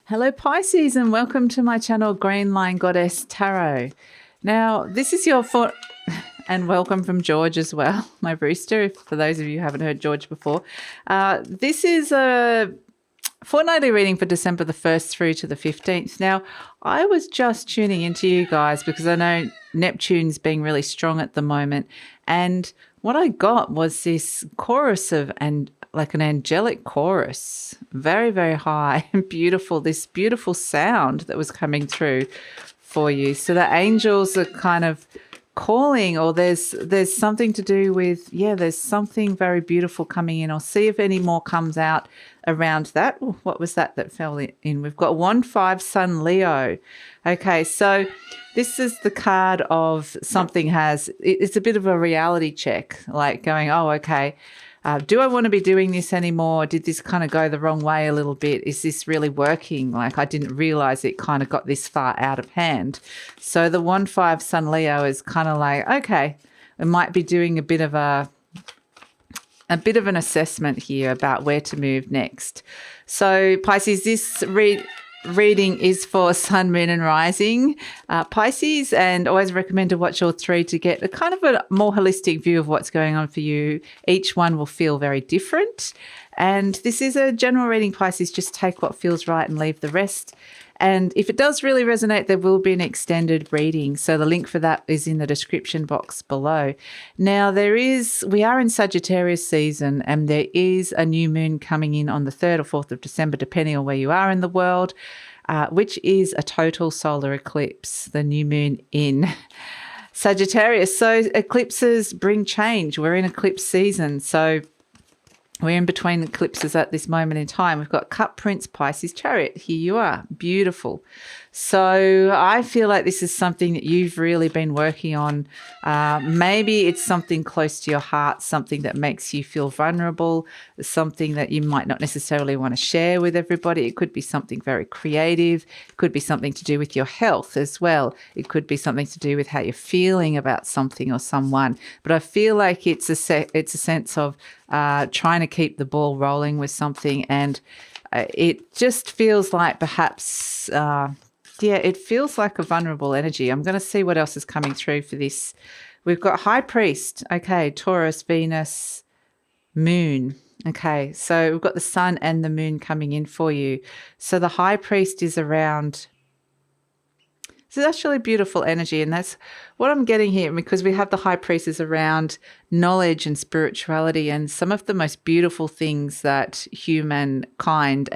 Hello Pisces and welcome to my channel Green Line Goddess Tarot. Now this is your and welcome from George as well, my rooster, for those of you who haven't heard George before. This is a fortnightly reading for December the 1st through to the 15th. Now I was just tuning into you guys because I know Neptune's being really strong at the moment, and what I got was this chorus of like an angelic chorus, very, very high and beautiful, this beautiful sound that was coming through for you. So the angels are kind of calling, or there's something to do with, there's something very beautiful coming in. I'll see if any more comes out around that. Ooh, what was that fell in? We've got 1-5 Sun Leo. Okay, so this is the card of it's a bit of a reality check, like going, oh, okay, do I want to be doing this anymore? Did this kind of go the wrong way a little bit? Is this really working? Like, I didn't realize it kind of got this far out of hand. So the 1-5 Sun Leo is kind of like, okay, we might be doing a bit of an assessment here about where to move next. So Pisces, this reading is for Sun, Moon and Rising Pisces, and always recommend to watch all three to get a kind of a more holistic view of what's going on for you. Each one will feel very different, and this is a general reading, Pisces. Just take what feels right and leave the rest. And if it does really resonate, there will be an extended reading. So the link for that is in the description box below. Now we are in Sagittarius season, and there is a new moon coming in on the 3rd or 4th of December, depending on where you are in the world, which is a total solar eclipse, the new moon in Sagittarius. So eclipses bring change. We're in eclipse season. So we're in between eclipses at this moment in time. We've got Cup, Prince, Pisces, Chariot. Here you are. Beautiful. So I feel like this is something that you've really been working on. Maybe it's something close to your heart, something that makes you feel vulnerable, something that you might not necessarily want to share with everybody. It could be something very creative. It could be something to do with your health as well. It could be something to do with how you're feeling about something or someone. But I feel like it's a sense of trying to keep the ball rolling with something, and it just feels like perhaps it feels like a vulnerable energy. I'm going to see what else is coming through for this. We've got High Priest. Okay, Taurus, Venus, Moon. Okay, so we've got the Sun and the Moon coming in for you. So the High Priest is around. So that's really beautiful energy, and that's what I'm getting here, because we have the High Priest is around knowledge and spirituality and some of the most beautiful things that humankind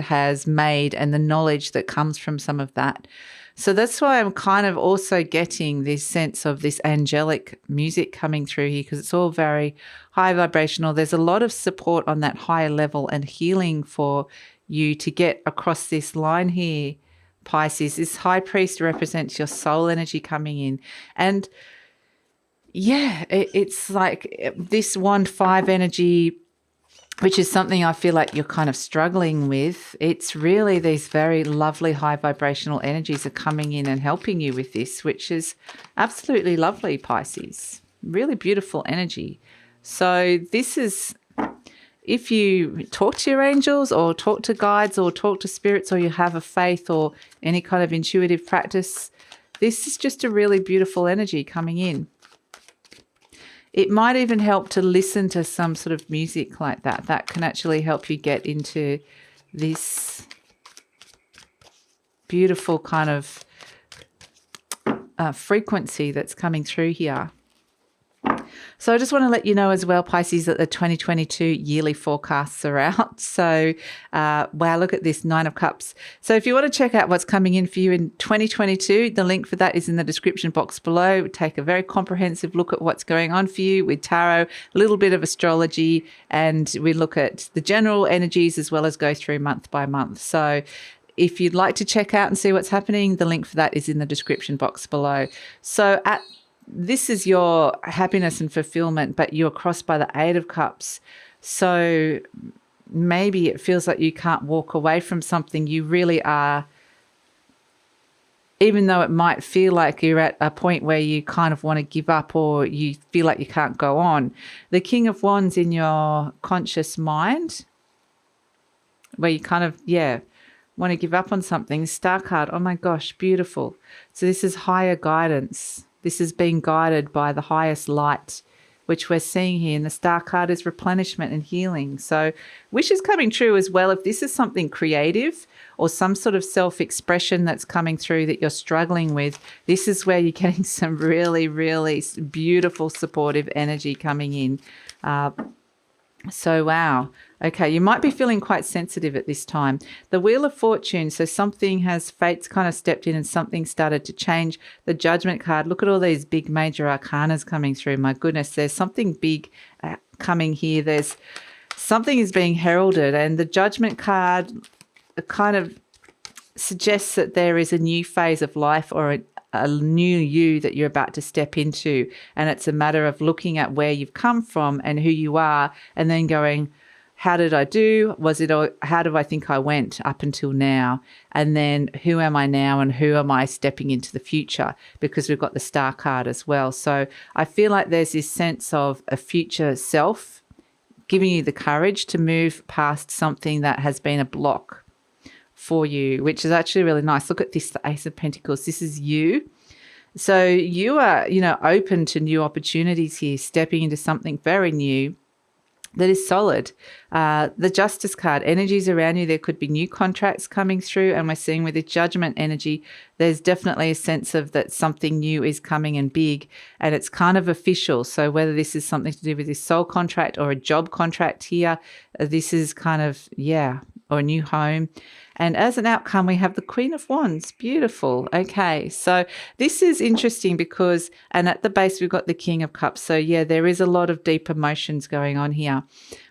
has made, and the knowledge that comes from some of that. So that's why I'm kind of also getting this sense of this angelic music coming through here, because it's all very high vibrational. There's a lot of support on that higher level and healing for you to get across this line here, Pisces. This High Priest represents your soul energy coming in. And it's like this 1-5 energy, which is something I feel like you're kind of struggling with. It's really these very lovely high vibrational energies are coming in and helping you with this, which is absolutely lovely, Pisces. Really beautiful energy. So this is, if you talk to your angels or talk to guides or talk to spirits, or you have a faith or any kind of intuitive practice, this is just a really beautiful energy coming in. It might even help to listen to some sort of music like that. That can actually help you get into this beautiful kind of frequency that's coming through here. So I just want to let you know as well, Pisces, that the 2022 yearly forecasts are out. So, wow, look at this, 9 of Cups. So if you want to check out what's coming in for you in 2022, the link for that is in the description box below. Take a very comprehensive look at what's going on for you with tarot, a little bit of astrology, and we look at the general energies as well as go through month by month. So if you'd like to check out and see what's happening, the link for that is in the description box below. So this is your happiness and fulfillment, but you're crossed by the 8 of Cups. So maybe it feels like you can't walk away from something. You really are, even though it might feel like you're at a point where you kind of want to give up or you feel like you can't go on. The King of Wands in your conscious mind where you kind of, want to give up on something. Star card, oh my gosh, beautiful. So this is higher guidance. This is being guided by the highest light, which we're seeing here. And the star card is replenishment and healing. So wish is coming true as well. If this is something creative or some sort of self-expression that's coming through that you're struggling with, this is where you're getting some really, really beautiful supportive energy coming in. So, wow. Okay, you might be feeling quite sensitive at this time. The Wheel of Fortune, so fate's kind of stepped in and something started to change. The Judgment card, look at all these big major arcanas coming through. My goodness, there's something big coming here. There's something is being heralded, and the Judgment card kind of suggests that there is a new phase of life or a new you that you're about to step into. And it's a matter of looking at where you've come from and who you are, and then going, how did I do? How do I think I went up until now? And then who am I now and who am I stepping into the future? Because we've got the Star card as well. So I feel like there's this sense of a future self giving you the courage to move past something that has been a block for you, which is actually really nice. Look at this, the Ace of Pentacles. This is you. So you are, open to new opportunities here, stepping into something very new that is solid. The Justice card, energies around you. There could be new contracts coming through, and we're seeing with the Judgment energy, there's definitely a sense of that something new is coming and big, and it's kind of official. So whether this is something to do with this soul contract or a job contract here, this is kind of, or a new home. And as an outcome, we have the Queen of Wands. Beautiful. Okay, so this is interesting because, and at the base, we've got the King of Cups. So there is a lot of deep emotions going on here.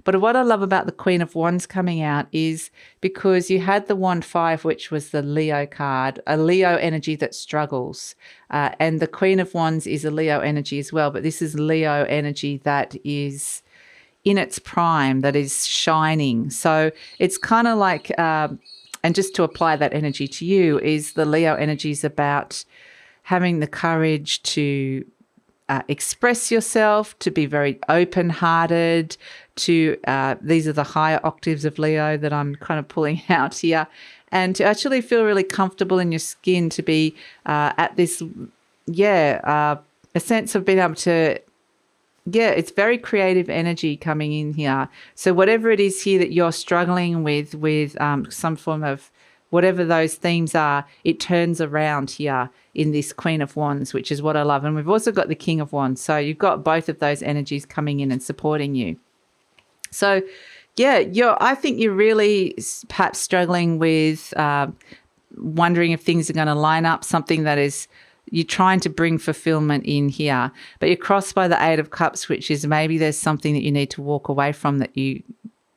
But what I love about the Queen of Wands coming out is because you had the Wand 5, which was the Leo card, a Leo energy that struggles. And the Queen of Wands is a Leo energy as well. But this is Leo energy that is in its prime, that is shining. So it's kind of like... and just to apply that energy to you, is the Leo energy is about having the courage to express yourself, to be very open-hearted, these are the higher octaves of Leo that I'm kind of pulling out here, and to actually feel really comfortable in your skin, to be at this, a sense of being able to, it's very creative energy coming in here. So whatever it is here that you're struggling with some form of whatever those themes are, it turns around here in this Queen of Wands, which is what I love. And we've also got the King of Wands. So you've got both of those energies coming in and supporting you. So, I think you're really perhaps struggling with wondering if things are going to line up, something that is... You're trying to bring fulfillment in here, but you're crossed by the Eight of Cups, which is maybe there's something that you need to walk away from that you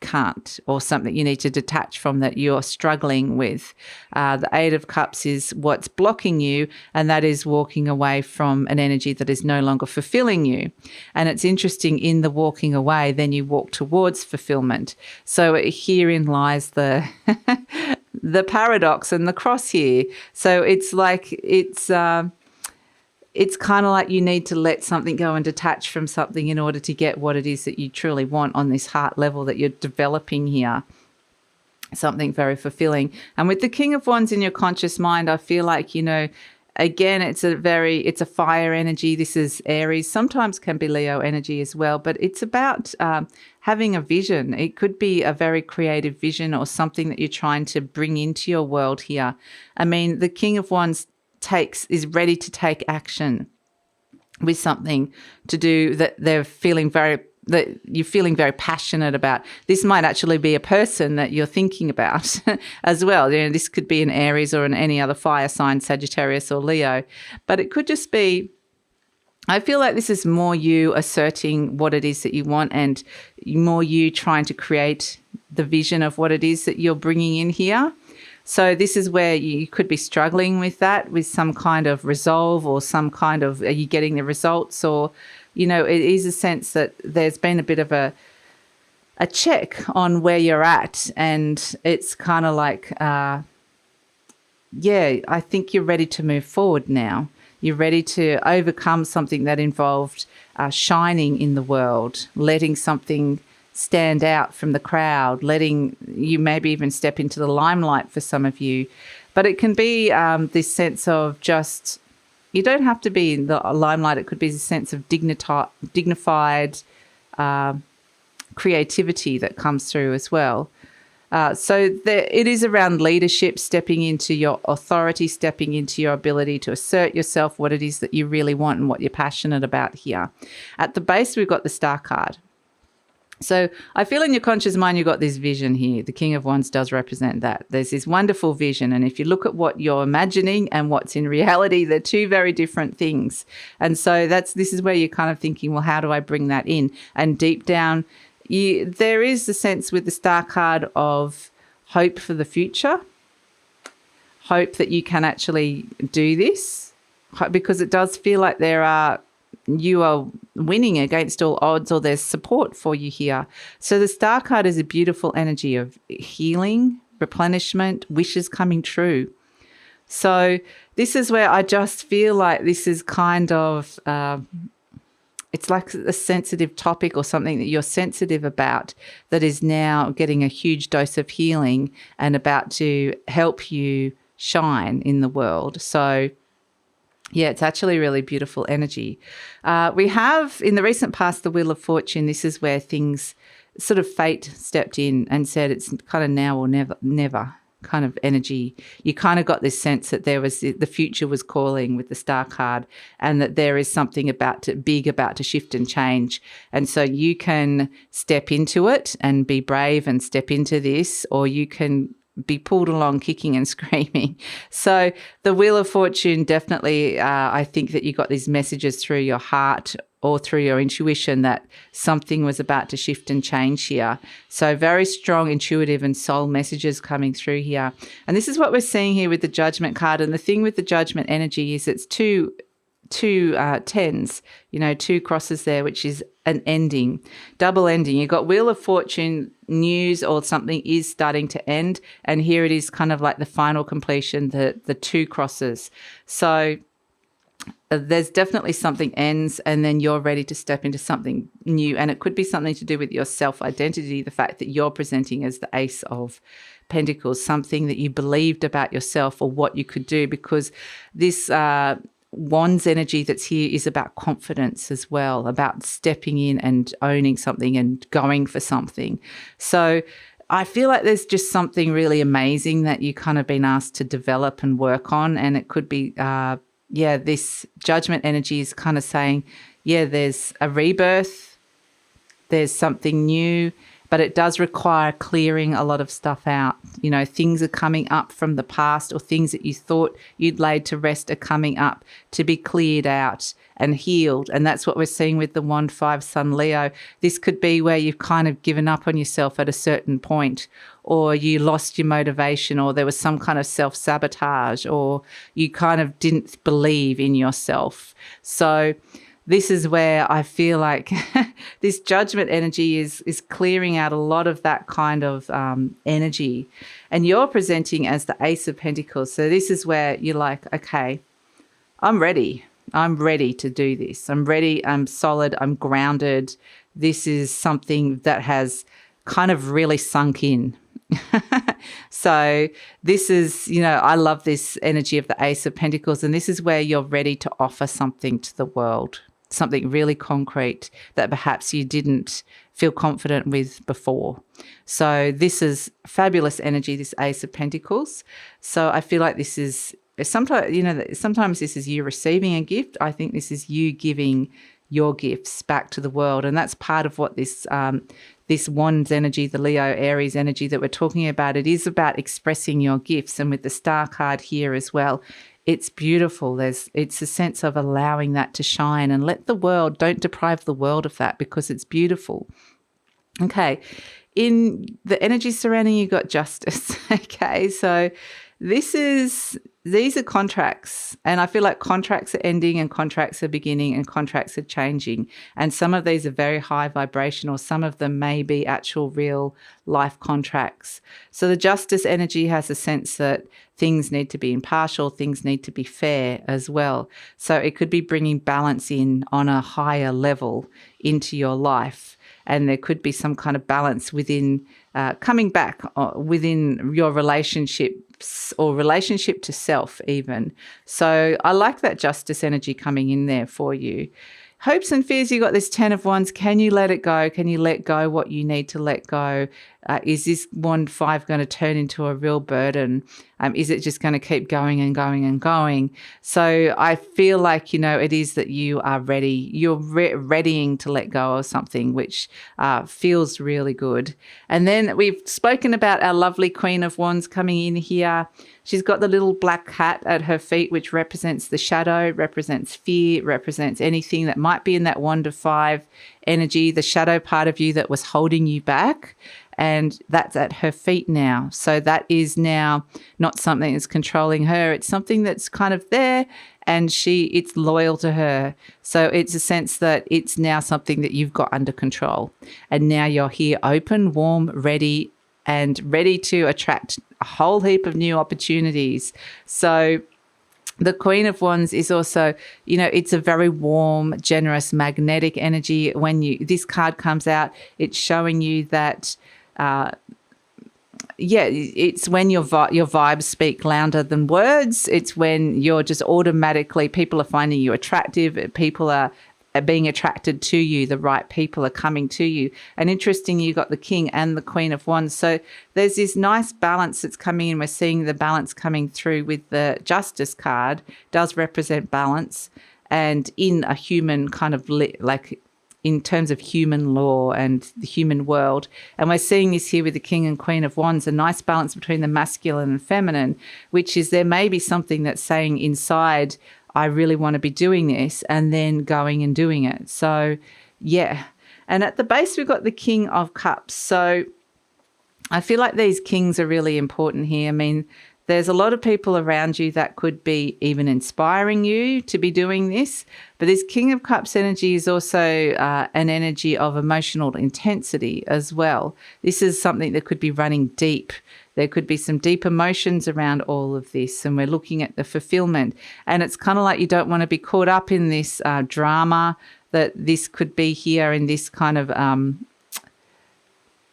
can't, or something you need to detach from that you're struggling with. The Eight of Cups is what's blocking you, and that is walking away from an energy that is no longer fulfilling you. And it's interesting, in the walking away, then you walk towards fulfillment. So herein lies the the paradox and the cross here. So it's like it's kind of like you need to let something go and detach from something in order to get what it is that you truly want on this heart level that you're developing here. Something very fulfilling. And with the King of Wands in your conscious mind, I feel like, again, it's a fire energy. This is Aries. Sometimes can be Leo energy as well, but it's about having a vision. It could be a very creative vision or something that you're trying to bring into your world here. I mean, the King of Wands is ready to take action with something to do that you're feeling very passionate about. This might actually be a person that you're thinking about as well. This could be an Aries or any other fire sign, Sagittarius or Leo, but it could just be, I feel like this is more you asserting what it is that you want, and more you trying to create the vision of what it is that you're bringing in here. So this is where you could be struggling with that, with some kind of resolve or some kind of, are you getting the results? Or, it is a sense that there's been a bit of a check on where you're at. And it's kind of like, I think you're ready to move forward now. You're ready to overcome something that involved shining in the world, letting something stand out from the crowd, letting you maybe even step into the limelight for some of you. But it can be this sense of just, you don't have to be in the limelight. It could be a sense of dignified creativity that comes through as well. It is around leadership, stepping into your authority, stepping into your ability to assert yourself, what it is that you really want and what you're passionate about here. At the base, we've got the Star card. So I feel in your conscious mind, you've got this vision here. The King of Wands does represent that. There's this wonderful vision. And if you look at what you're imagining and what's in reality, they're two very different things. And so this is where you're kind of thinking, well, how do I bring that in? And deep down, there is the sense with the Star card of hope for the future, hope that you can actually do this, because it does feel like you are winning against all odds, or there's support for you here. So the Star card is a beautiful energy of healing, replenishment, wishes coming true. So this is where I just feel like this is kind of... it's like a sensitive topic or something that you're sensitive about that is now getting a huge dose of healing and about to help you shine in the world. So, yeah, it's actually really beautiful energy. We have, in the recent past, the Wheel of Fortune. This is where things, sort of fate stepped in and said it's kind of now or never kind of energy. You kind of got this sense that the future was calling with the Star card, and that there is something about to shift and change. And so you can step into it and be brave and step into this, or you can be pulled along kicking and screaming. So the Wheel of Fortune, definitely, I think that you got these messages through your heart or through your intuition that something was about to shift and change here. So very strong intuitive and soul messages coming through here. And this is what we're seeing here with the Judgment card. And the thing with the Judgment energy is it's two tens, two crosses there, which is an ending, double ending. You've got Wheel of Fortune, news, or something is starting to end. And here it is kind of like the final completion, the two crosses. So there's definitely something ends and then you're ready to step into something new. And it could be something to do with your self-identity, the fact that you're presenting as the Ace of Pentacles, something that you believed about yourself or what you could do, because this Wands energy that's here is about confidence as well, about stepping in and owning something and going for something. So I feel like there's just something really amazing that you kind of been asked to develop and work on. And it could be this Judgment energy is kind of saying, there's a rebirth, there's something new, but it does require clearing a lot of stuff out. Things are coming up from the past, or things that you thought you'd laid to rest are coming up to be cleared out and healed. And that's what we're seeing with the Wand 5 Sun Leo. This could be where you've kind of given up on yourself at a certain point, or you lost your motivation, or there was some kind of self-sabotage, or you kind of didn't believe in yourself. So this is where I feel like this Judgment energy is clearing out a lot of that kind of energy. And you're presenting as the Ace of Pentacles. So this is where you're like, okay, I'm ready. I'm ready to do this. I'm ready. I'm solid. I'm grounded. This is something that has kind of really sunk in. So this is, I love this energy of the Ace of Pentacles. And this is where you're ready to offer something to the world, something really concrete that perhaps you didn't feel confident with before. So this is fabulous energy, this Ace of Pentacles. So I feel like this is sometimes this is you receiving a gift. I think this is you giving your gifts back to the world. And that's part of what this Wands energy, the Leo Aries energy that we're talking about, it is about expressing your gifts. And with the Star card here as well, it's beautiful. It's a sense of allowing that to shine, and don't deprive the world of that, because it's beautiful. Okay. In the energy surrounding you, got Justice. Okay. So these are contracts, and I feel like contracts are ending and contracts are beginning and contracts are changing. And some of these are very high vibrational. Some of them may be actual real life contracts. So the Justice energy has a sense that things need to be impartial, things need to be fair as well. So it could be bringing balance in on a higher level into your life. and there could be some kind of balance within coming back within your relationships or relationship to self even. So I like that justice energy coming in there for you. Hopes and fears, you got this 10 of Wands. Can you let it go? Can you let go what you need to let go? Is this wand 5 going to turn into a real burden? Is it just going to keep going and going and going? So I feel like, it is that you are ready. You're readying to let go of something, which feels really good. And then we've spoken about our lovely Queen of Wands coming in here. She's got the little black hat at her feet, which represents the shadow, represents fear, represents anything that might be in that wand of 5 energy, the shadow part of you that was holding you back. And that's at her feet now. So that is now not something that's controlling her. It's something that's kind of there, and it's loyal to her. So it's a sense that it's now something that you've got under control. And now you're here open, warm, ready, and ready to attract a whole heap of new opportunities. So the Queen of Wands is also, it's a very warm, generous, magnetic energy. When this card comes out, it's showing you that it's when your vibes speak louder than words. It's when you're just automatically, people are finding you attractive, people are being attracted to you, the right people are coming to you. And interesting, you got the King and the Queen of Wands. So there's this nice balance that's coming in. We're seeing the balance coming through with the Justice card. It does represent balance, and in a human kind of in terms of human law and the human world. And we're seeing this here with the King and Queen of Wands, a nice balance between the masculine and feminine, which is there may be something that's saying inside, I really want to be doing this, and then going and doing it. So, yeah. And at the base, we've got the King of Cups. So I feel like these kings are really important here. I mean, there's a lot of people around you that could be even inspiring you to be doing this. But this King of Cups energy is also an energy of emotional intensity as well. This is something that could be running deep. There could be some deep emotions around all of this, and we're looking at the fulfillment. And it's kind of like you don't want to be caught up in this drama that this could be here in this kind of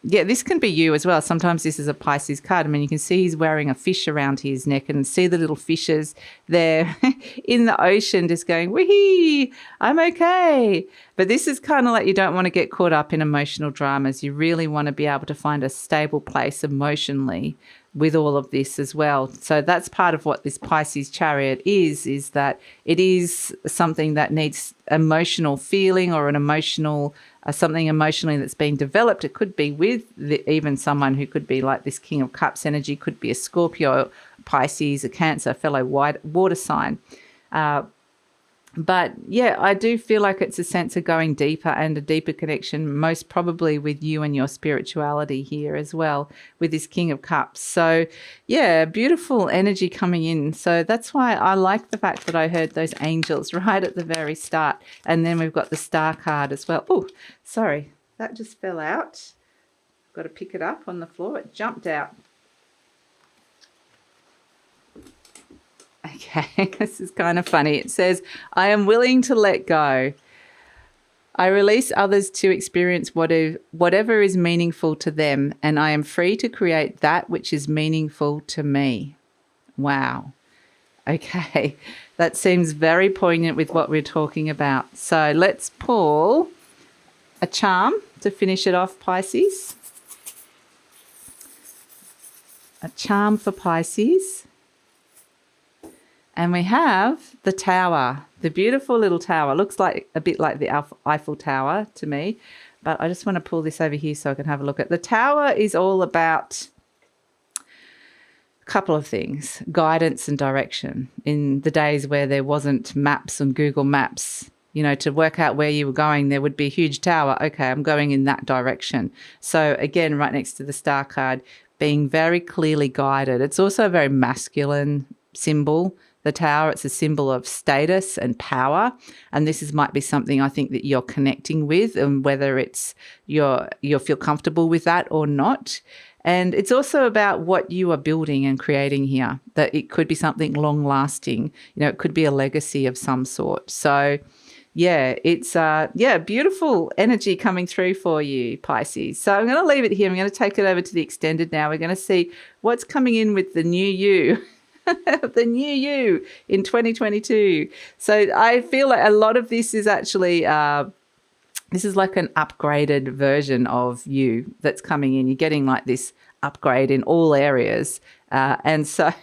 this can be you as well. Sometimes this is a Pisces card. I mean, you can see he's wearing a fish around his neck, and see the little fishes there in the ocean just going, wee, I'm okay. But this is kind of like you don't want to get caught up in emotional dramas. You really want to be able to find a stable place emotionally with all of this as well. So that's part of what this Pisces chariot is that it is something that needs emotional feeling or an emotional something emotionally that's being developed. It could be with even someone who could be like this King of Cups energy, could be a Scorpio, Pisces, a Cancer, fellow water sign. But yeah, I do feel like it's a sense of going deeper and a deeper connection, most probably with you and your spirituality here as well, with this King of Cups. So yeah, beautiful energy coming in. So that's why I like the fact that I heard those angels right at the very start. And then we've got the Star card as well. Oh, sorry, that just fell out. Got to pick it up on the floor. It jumped out. Okay, this is kind of funny. It says, I am willing to let go. I release others to experience whatever is meaningful to them, and I am free to create that which is meaningful to me. Wow. Okay, that seems very poignant with what we're talking about. So let's pull a charm to finish it off, Pisces. A charm for Pisces. And we have the Tower, the beautiful little tower. Looks like a bit like the Eiffel Tower to me, but I just want to pull this over here so I can have a look at. The Tower is all about a couple of things: guidance and direction. In the days where there wasn't maps and Google Maps, to work out where you were going, there would be a huge tower. Okay, I'm going in that direction. So again, right next to the Star card, being very clearly guided. It's also a very masculine symbol. The Tower, it's a symbol of status and power, and this might be something I think that you're connecting with, and whether it's you'll feel comfortable with that or not. And it's also about what you are building and creating here, that it could be something long lasting. It could be a legacy of some sort. So yeah, it's beautiful energy coming through for you, Pisces. So I'm going to leave it here. I'm going to take it over to the extended now. We're going to see what's coming in with the new you. The new you in 2022. So I feel like a lot of this is actually this is like an upgraded version of you that's coming in. You're getting like this upgrade in all areas. And so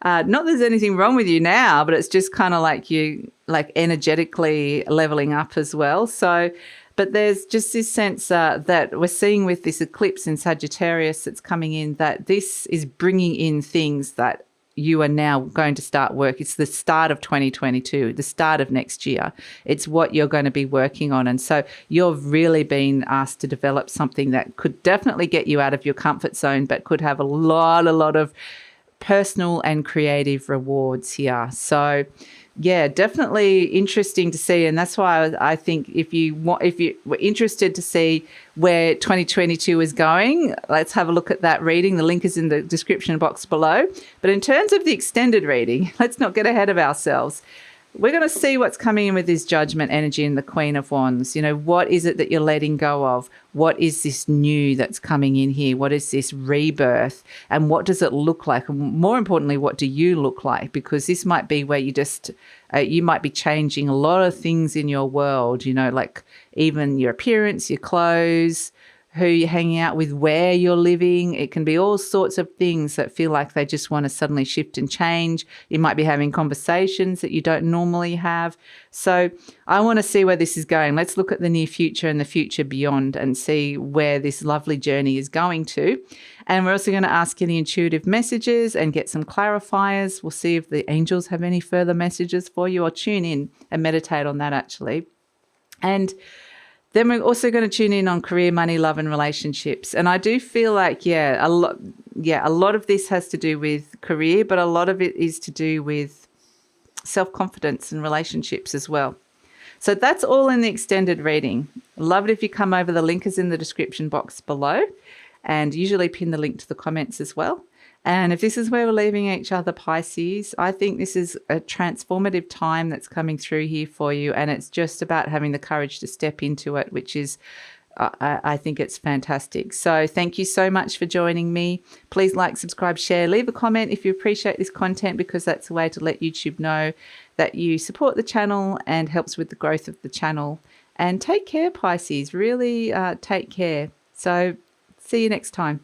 not that there's anything wrong with you now, but it's just kind of like you like energetically leveling up as well. So, but there's just this sense that we're seeing with this eclipse in Sagittarius that's coming in, that this is bringing in things that you are now going to start work. It's the start of 2022, the start of next year. It's what you're going to be working on. And so you've really been asked to develop something that could definitely get you out of your comfort zone, but could have a lot of personal and creative rewards here. So yeah, definitely interesting to see. And that's why I think if you were interested to see where 2022 is going, let's have a look at that reading. The link is in the description box below. But in terms of the extended reading, let's not get ahead of ourselves. We're going to see what's coming in with this Judgment energy and the Queen of Wands. You know, what is it that you're letting go of? What is this new that's coming in here? What is this rebirth? And what does it look like? And more importantly, what do you look like? Because this might be where you just, you might be changing a lot of things in your world, you know, like even your appearance, your clothes, who you're hanging out with, where you're living. It can be all sorts of things that feel like they just want to suddenly shift and change. You might be having conversations that you don't normally have. So I want to see where this is going. Let's look at the near future and the future beyond and see where this lovely journey is going to. And we're also going to ask any intuitive messages and get some clarifiers. We'll see if the angels have any further messages for you, or tune in and meditate on that actually. And then we're also going to tune in on career, money, love, and relationships. And I do feel like, a lot of this has to do with career, but a lot of it is to do with self-confidence and relationships as well. So that's all in the extended reading. Love it if you come over. The link is in the description box below, and usually pin the link to the comments as well. And if this is where we're leaving each other, Pisces, I think this is a transformative time that's coming through here for you. And it's just about having the courage to step into it, which is, I think it's fantastic. So thank you so much for joining me. Please like, subscribe, share, leave a comment if you appreciate this content, because that's a way to let YouTube know that you support the channel and helps with the growth of the channel. And take care, Pisces. Really take care. So see you next time.